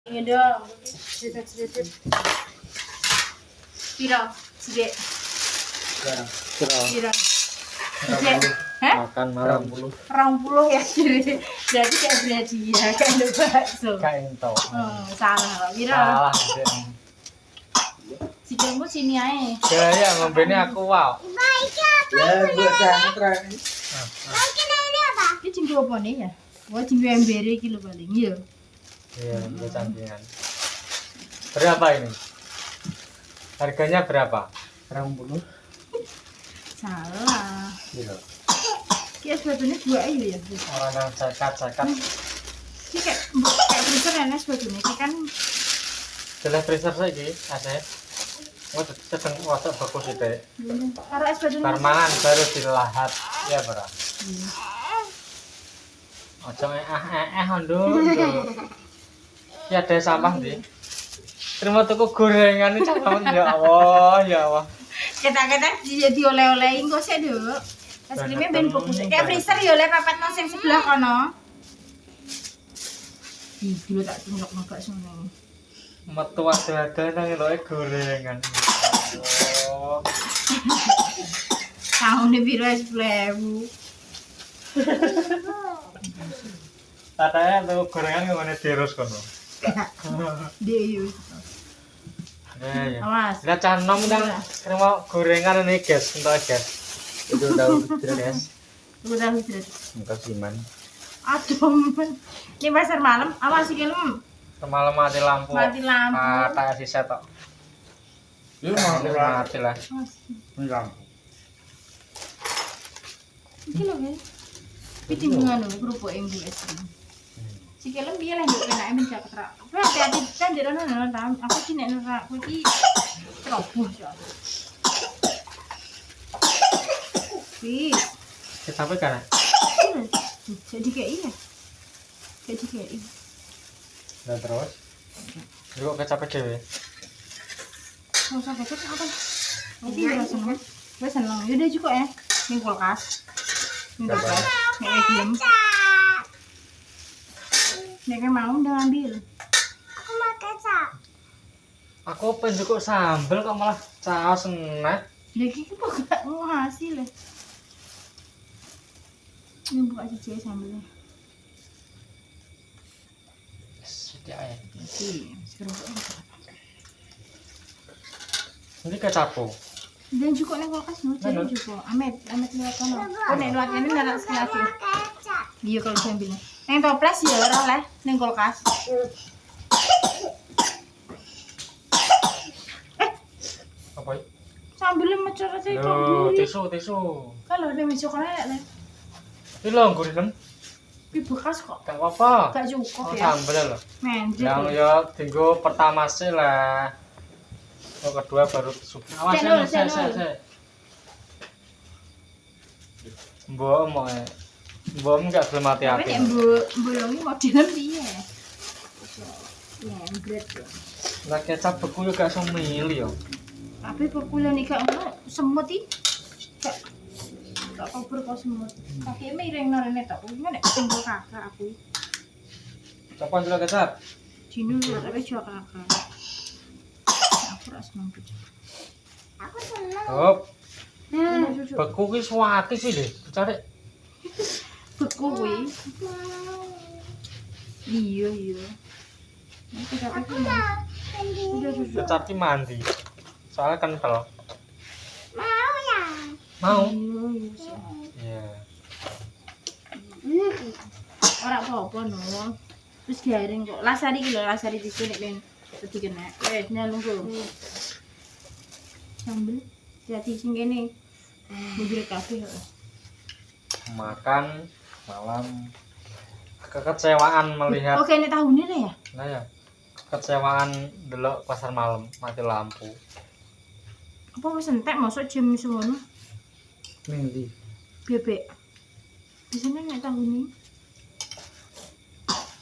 Ini dong, sedikit. Piro, sedikit. Piro. Sedikit. Hah? Makan malam 20 ya, jadi kayak berarti ya, kayak ada bakso. kayak ento. Salah, Piro. Salah. Sikilmu sini aja. Ya ngombene aku wow. Ya, buat jangan terakhir. Ini cinggu apa nih ya? Wah, cinggu embere iki lho paling iya. Iya, itu sampingan. Berapa ini? Harganya berapa? 20. Salah. Iya. Ki sebetulnya dua aja ya. Orang yang cekat. Ki kayak freezer ya sebetulnya. Ki kan Jelas freezer saiki, Asep. Oh, sedang wasak bagus itu. karo es batu Karmangan baru dilahat. Ya, Bro. Ojo ondo. Ya ada sampah di. Terima tuku gorengan ini cakep ya Allah. Ketak-ketak jadi oleh-olehin kok sih dulu. Es krimnya ben bagus. Kayak freezer ya oleh papat nang sing sebelah kono. Ih, dulu tak tunjuk nggak seneng. Metu ada nang eloke gorengan. Oh. Tahun ini biru es flewu. Katanya tuh gorengan ngene terus kono. Dia yuk. Ya. Awas. Lah canom nang terima gorengan ini guys, entar guys. Itu tahu guys. Tunggu tahu hidrat. Engkau siman. Aduh, ini pasar malam. Awas sih kelem. Semalam mati lampu. Mati lampu. Tak sisa tok. Lu mau Mati lah. lampu. Iki lho, guys. Iki timbungan lho kerupuk yang di es krim. Si kelem dia lah yuk enake mencak kerak. Tapi hati-hati kan di rono tam. Aku ki nek nerak kowe iki ceroboh ya. Wis. Kita apa kan? Jadi kayak iya. Jadi kayak iya. Dan terus. Juga kecapek dhewe. Nggak usah kecap apa. Nanti gue seneng. Gue seneng. Yaudah juga ya. Ini kulkas. Ini kulkas. Nek diem. Nek mau udah ngambil. Aku mau kecap. Aku pengen juga sambel kok malah caos enak. Lagi kok gak mau hasil ya. Ini buka cici sambelnya. Sedih aja. Oke, sekarang Ini kecapu. dan juga nih kulkas nu jadi juga. Amet lihat kono. Oh nek lihat ini narak sekali. Kecap. Iya kalau sambilnya. Neng toples ya ora oleh neng kulkas. Apa ini? Sambilnya macam sih Loh, kok. tisu. Kalau ada masuk kono ya nek. Ini lo gurinem. Pi bekas kok. Gak apa-apa. Gak cukup Oh, ya. sambel loh. Menjit. Yang ya tinggal pertama sih lah. Oh, kedua baru sup. Awas Cendol, ya, cendol. saya. Mbok enggak gelem Tapi hati-hati. nek mbulungi modelnya piye? Ya, ngret ya. Lah kecap beku yo gak iso milih yo. Tapi perkulian iki gak ngono semut iki. Gak kober kok semut. Kaki miring narene tok. Kuwi nek tinggal kakak aku. Coba jelo kecap. Dino lho tapi jual kakak. Aku ora seneng gitu. Aku seneng. Hop, Nah, susu beku ki suwati sih deh. Cari beku kuwi. Iya. Nanti kakak ki udah susu. kecap ki mandi. Soalnya kental. Mau ya? Mau? Iya sih. Iya. Ora apa-apa no. Terus garing kok. Lasari ki lho, lasari tisu nek ben dadi kena. Nyalungku. Sambel. Jadi sing kene. Bubur kafe kok. Makan malam kekecewaan melihat. Oke, ini tahunnya deh ya. Nah ya. Kekecewaan delok pasar malam mati lampu. Apa wis entek masuk jam semono? Nanti. Bebek. Biasanya nek tahunnya.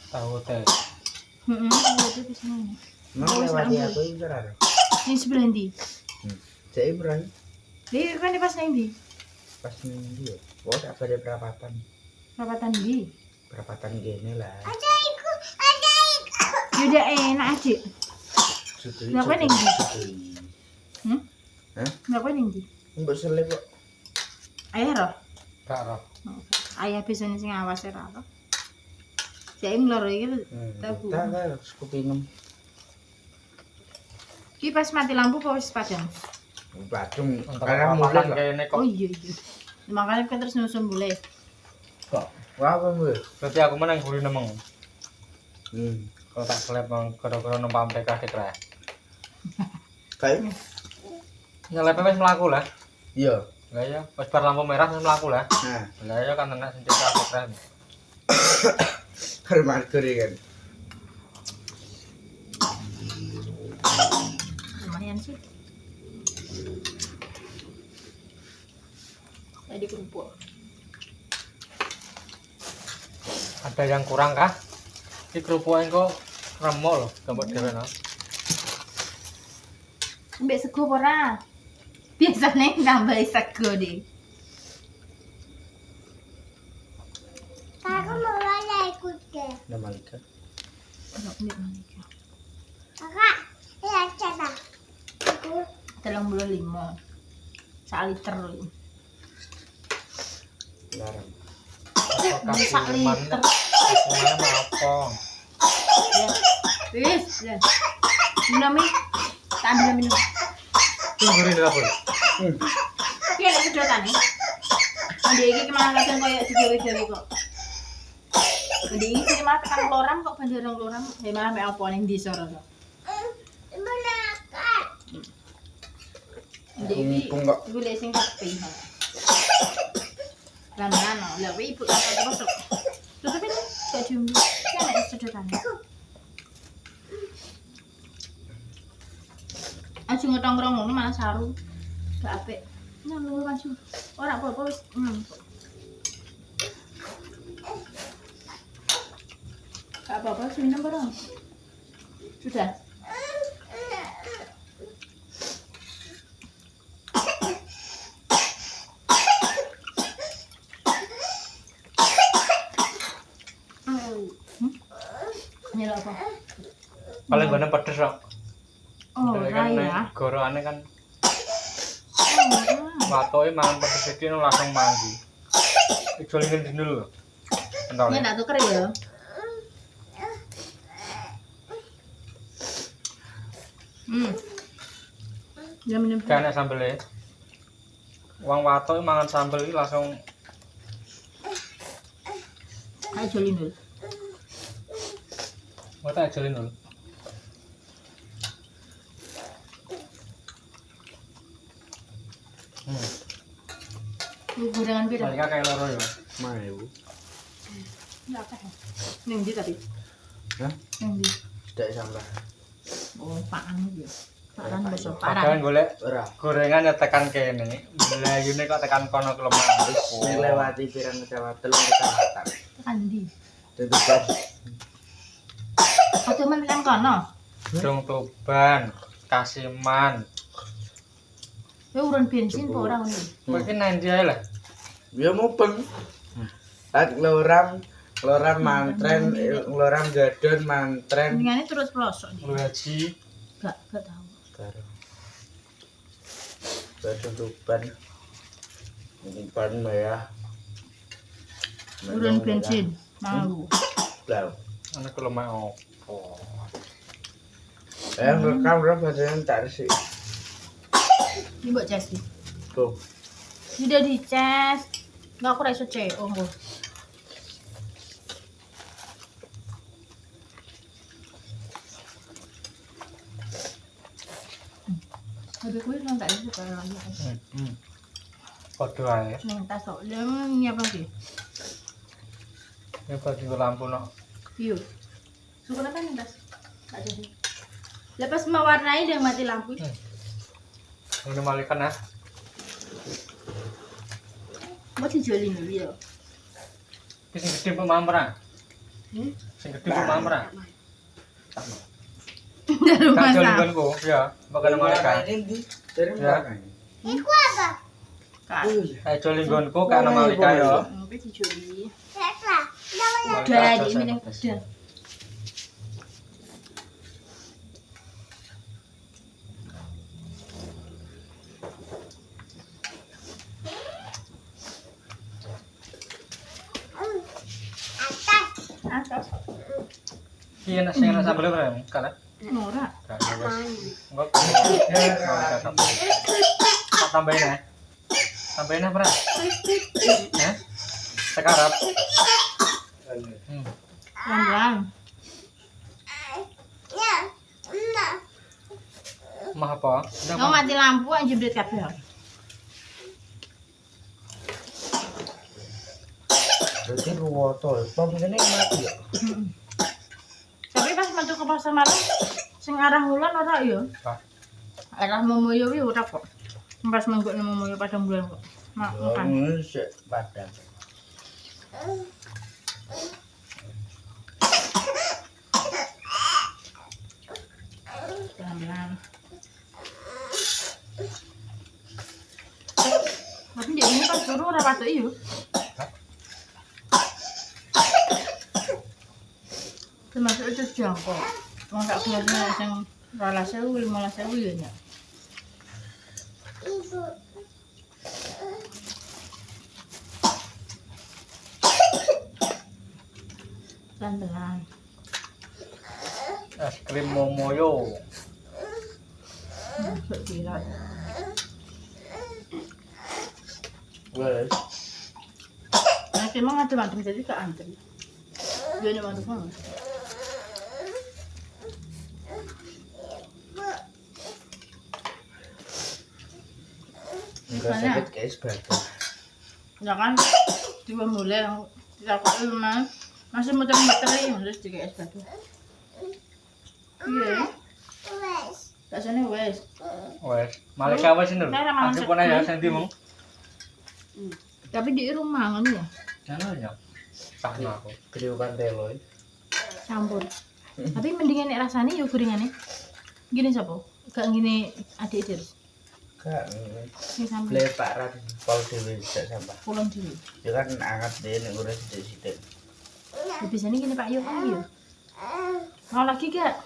Tahu teh. Bebek biasanya. Mau lewati aku ini berapa? Ini sebelah ndi? Saya berani. Dia kan di pas nang ndi? Pas minggu. Oh, tak ada perapatan. Rapatan ndi? Perapatan gini lah. Ada ikut. Udah enak adik. Berapa nih? Hmm? Hah? Berapa nih? Mbok selip kok. Ayah roh. Gak roh. Ayah bisa sing awas ora roh. Saya ngelor iki tabu. Tak kan kupingem. Ki pas mati lampu apa wis padam? Padung Karena karena mulai kok. kayaknya kok. Oh iya. Makanya kan terus nyusun boleh. Kok. Wah apa mbok? Berarti aku menang gurih nemeng. Hmm. Kalau tak selip nang gara-gara numpak mereka dikira. Kayak Nyelep wis mlaku lah. iya. Lah ya, pas bar lampu merah wis mlaku lah. Nah, Lah ya kan enak sing dikira. kalau marker kan. Lumayan sih. Tadi kerupuk. Ada yang kurang kah? Iki kerupukan kok remuk loh, gambar dhewe no. Mbak sego apa ora? Biasanya nambah sego deh. Aku mau lagi ikut deh. Nah Malika. Enggak mbak Malika. Kakak, ya cetak. Aku 35. 1 liter lho. Larang. Sak liter. Semuanya apa? Ya. Wis, ya. Minum nih. Tak ambil minum. Ini gurih nih apa? Ki ada sedotan nih. Ade iki kemana kadang koyo digawe-gawe kok. Ade iki sing mah tekan kloram kok bandara kloram. He malah mek apa ning desa ora kok. menakan. Ade iki Mumpung kok. golek sing tepi. Lan-lan lho, ibu tak bosok. Tutup ini, gak diumbi. Ki ana sedotan. Aja ngetong-ngetong ngono malah saru. Gak apik. Nah, lu maju. Ora apa-apa wis. Gak apa-apa, wis minum bareng. Sudah. Ini lho apa? Paling gone pedes kok. Oh, Kan raya. gorokane kan Oh, watoke mangan pedes iki langsung mandi. Ijolingin dino lho. Entah. ini tak tuker ya. Ya minum. Gak enak sambelnya. Wong watoke mangan sambel iki langsung Ayo jolin dulu. mau tak ajalin dulu. Gorengan pira? Malika kayak loro ya. Mana ibu? Enggak apa. Ning ndi tadi? Hah? Ning ndi? Tidak sampah. Oh, pakan ya. Pakan basa Padahal paran. golek Ora. gorengan ya tekan kene. Melayune kok tekan kono kelemahan. Melewati pirang kecamatan, kecamatan. Tekan ndi? Tentu kan. Aku men tekan kono. Dong Tuban, Kasiman. Ya urun bensin apa ora ngono? Mungkin nanti aja lah. Ya mupeng. At loram mantren, loram gadon mantren. Mendingane terus pelosok nih. Lu haji. Gak tahu. Karo. Gadon tuban. Tuban ya. Urun bensin. Malu. Lah. Anak kelemahan opo. Rekam berapa yang tak resik. Ini buat cas nih. Tuh. Sudah dicas. Enggak aku rasa CO. Habis kuwi nang tak suka lagi. Podo ae. Ning tas kok. Lah nyapa sih? Ya bagi lampu no. Iya. Suka apa ning tas? Tak jadi. Lepas mewarnai dan mati lampu. Ini malikan ya. Mau dijolin dulu ya. Ki sing gedhe mbok mamra. Hmm? Sing gedhe mbok mamra. Dari Tak rumah jolin sakit. konku, ya. Bakal malaikat. Ini dari Ya. mana? Iku apa? Kak. Tak jolin konku karena malaikat ya. Tapi dijoli. Ceklah. Namanya Udah, di ini yang udah. Ki enak sing enak sambel berem, kalah. Ora. Gak wis. Enggak. Tak tambahin ya. Tambahin apa? Ya? Sekarang. Pelan-pelan. Ya, enak. Mah apa? Kamu mati lampu aja jebret kabeh. Berarti ruwoto, pomene mati ya. Tapi pas metu ke pasar malam sing arah wulan ora ya. Pak. Arah Momoyo wi ora kok. Pas menggok nang Momoyo padang bulan kok. Makan. Ngono sik padang. Pelan-pelan. Tapi dia ini pas suruh ora patok iyo. Termasuk itu jangkau. Wong sak kelasnya sing 12.000 15.000 ya nya. Ibu. Pelan-pelan. Es krim Momoyo. Masuk viral. Wes. Nah, emang ada macam jadi ke antri. Dia ni macam mana? Enggak Mana? sakit kayak sebatu. Ya kan, tiba mulai kita kok memang masih muter-muter ini terus juga es batu. Iya, Wes. tak sana wes. Wes, Malika wes ini. Saya ramah Aku masak pun aja krim. sentimu. Tapi di rumah kan ya, Jangan ya. Takna aku. Kriukan telo. campur. Tapi mendingan nek rasanya yuk gorengannya. Gini siapa? Gak gini adik terus. Kak, Ini sambil leparan pol dhewe sak sampah. pulang dulu. Ya kan anget deh nek ora sithik-sithik. Lebih sini gini Pak Yuk kan yuk. Mau lagi gak?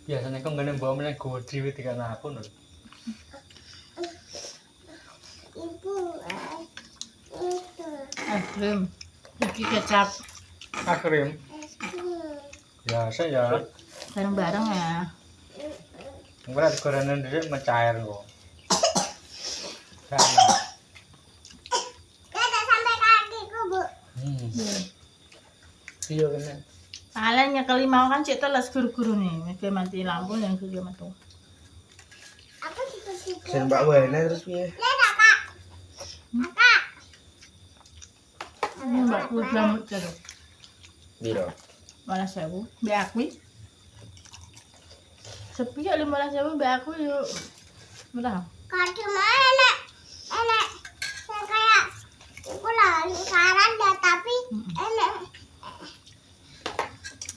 Biasanya kok nggak bawa meneng gue dewi tiga aku nul. Ibu. Itu. Es krim, iki kecap, Akrim. Es krim. Biasa ya. bareng-bareng ya. Enggak ada gorengan dulu mencair kok. Karena. Dadah sampai kakiku, Bu. Iya. Iya kan. Kalian nyekeli mau kan cek teles guru-guru nih, mereka mati lampu yang guru mati. Aku juga. Sen Mbak Wena terus piye? Dadah, Kak. Kak. Ini mbak kulit rambut terus. Biro. 15.000, be aku. Sepi ya 15.000 be aku yuk. Berapa? Kak cuma enak. Enak. Saya kayak ibu lali saran dah tapi enak.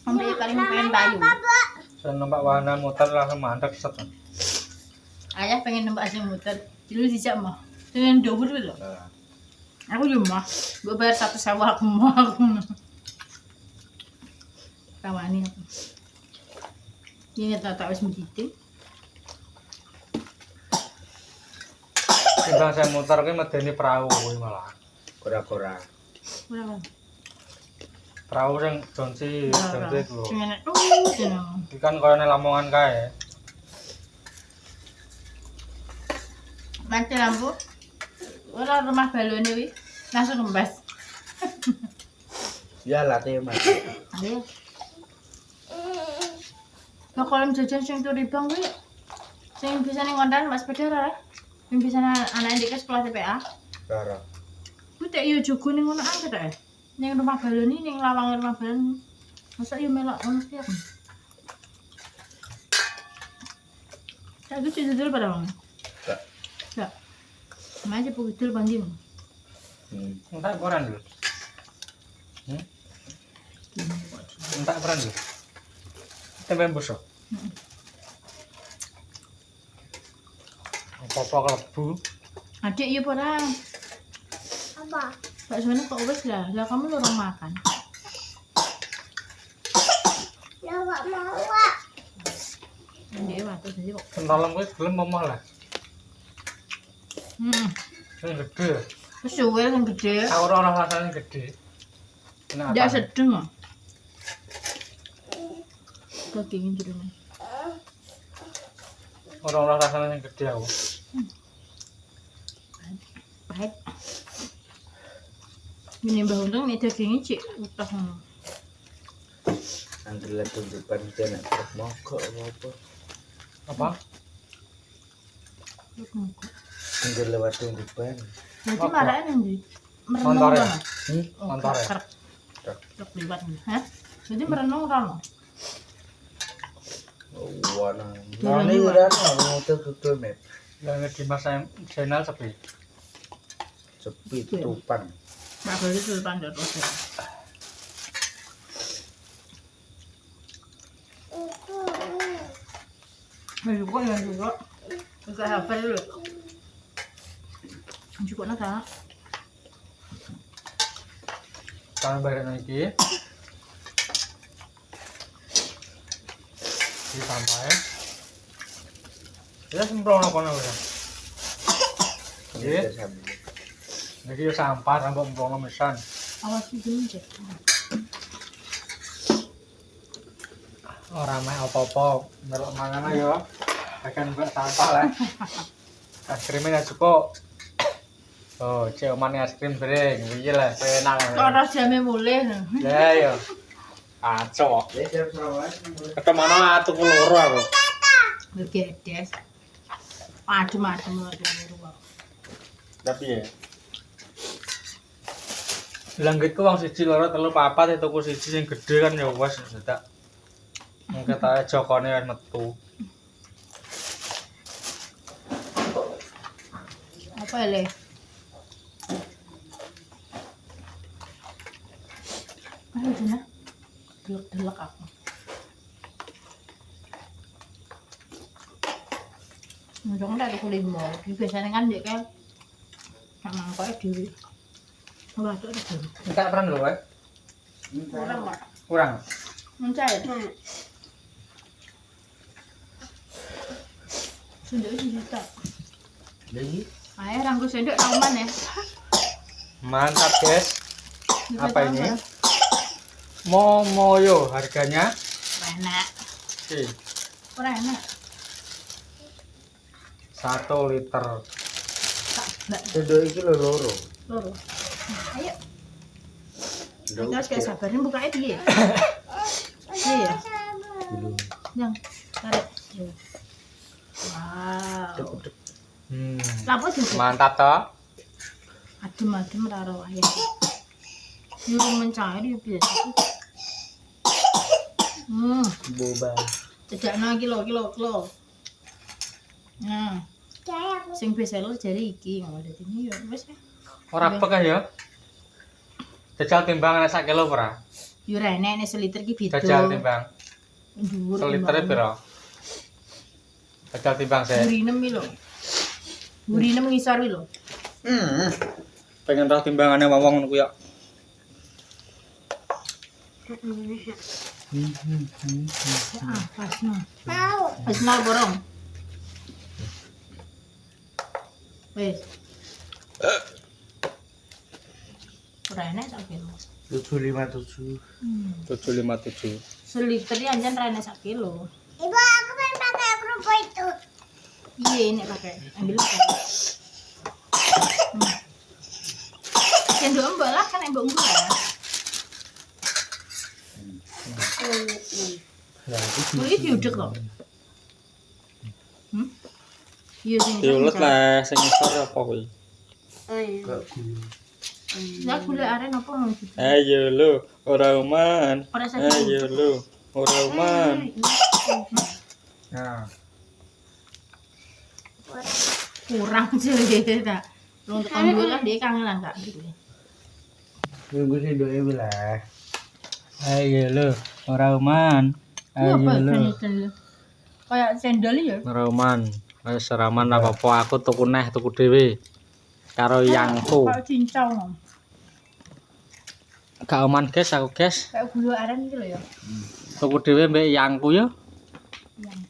Ambil kali pengen bayu. Apa, Bu? Saya nampak warna muter langsung mantap set. Ayah pengen nembak sing muter. Dulu dijak mah. Dengan double dulu. Nah, Aku juga mah. Gue bayar 1.000 aku mau aku. Kawani aku. Ini tak wis mendidik. Timbang saya muter kan medeni perahu kuwi malah. kora-kora. Berapa? Perahu yang donsi itu. Sing enak tuh jeneng. Ikan koyo nang Lamongan kae. Mati lampu. Ora rumah balone wi. Langsung kembas. Ya latih mati. Ayo. Nah, kalau jajan sing turibang kuwi sing bisa ning ngondan Mas sepeda ora? Sing bisa anak ndek ke sekolah TPA. Rara. Kuwi tek yo jogo ning ngono ae ta. Ning rumah baloni ning lawange rumah balon. Masa yo melok ngono tiap. Tak gitu dudul pada bang. Enggak. Enggak. Mana pun dudul bandim. Entak koran lho. Entak koran lho. Tempe busuk. Apa-apa kelebu. Adik iya pada. Apa? Pak sebenarnya kok wes lah. Lah kamu lorong makan. Ya nggak mau, Kak. Dia waktu jadi kok. Kentalem kuwi gelem omah lah. Sing gede. Wis suwe sing gede. Aku ora rasane gede. Enak. Ndak sedeng. Daging jerone. Ora rasane sing gede aku. Pahit. Ini Mbah Untung nek dagingnya cik utuh ngono. Antri lagi depan dia nak truk mogok apa? Apa? Antri lewat depan. Berarti marane ndi? Montore. Merenung rono. Montore. Truk liwat. Hah? Jadi merenung rono. Wana. Nani udah motor tutup met. Yang di Mas Zainal sepi. Sepi tutupan. Mak beli sultan dot terus. Juga ya juga. Bisa hafal dulu. Juga nak. Kan bareng iki. Di sampai. Ya sembrono kono ya. Nggih. Niki yo sampah rambut mbrono mesan. Awas iki cek. Ora meh apa-apa, melok mangan ayo. Akan mbak sampah lah. Es krimnya cukup. Oh, cek omane es krim bering, piye lah, enak. Ora jame mulih. Ya yo. Kacau. Ketemana tuku loro aku. Gedes. Adem-adem lho. Tapi ya. Langgitku wong siji loro telu papat tuku siji sing gedhe kan ya wis sedak. Mungkin tae jokone wis metu. Apa le? Ayo dina. Delok aku. Ndong ndak aku limo. Biasane kan ndek kan mangkoke dhewe. Ora tuh dhewe. Enggak pernah lho, Pak. Ora mak. Kurang. Mencari. Sendok juta. Lagi? Ayo rangku sendok aman ya. Mantap, guys. Apa ini? Momoyo harganya? Enak. Oke. Ora enak. 1 liter. Mbak, Sendok iki loro. loro. Ayo. Terus kayak sabarin bukanya piye? Iya. Belum. Yang tarik. Wow. Lapo juga. Mantap toh? Adem-adem raro ayam. Nyuruh mencari biasa. Boba. Cejakno kilo. Nah, sing bestseller jari iki ngono dadi ya wis. Ora pekah ya. Jajal timbang nek 1 kilo ora? Yo ora enek nek seliter iki beda. Jajal timbang. Dhuwur. Selitere piro? Jajal timbang sih. 26 iki lho. 26 ngisor iki lho. Pengen roh timbangane wong ngono ku ya. Ah, pasno. Mau. Pasno borong. Wes. Ora enek sak kilo. 757. 757. Seliter iki anjen ra enek sak kilo. Ibu aku pengen pakai kerupuk itu. Iya, nek pakai. Ambil pakai. Sendok mbak lah kan mbak mbak ya. Nah, itu Ini diudek loh. Iya sing. Diulet lah sing ngisor apa kuwi? gak gula. Ya gula aren apa ngono. Ayo lu, ora uman. Ora sakit. Ayo lu, ora uman. Nah, Kurang sih ta. Lu untuk dua lah dia kangenan Kak gitu. Nunggu sendoknya belah. ayo lu, ora uman. Ayo lu, Kayak sendal ya. ora uman. Wis seraman apa-apa aku tuku neh tuku dhewe. Karo yangku. Kayak cincau. Nom. Gak aman guys aku guys. Kayak gula aren gitu loh ya. Tuku dhewe mbek yangku ya. Yang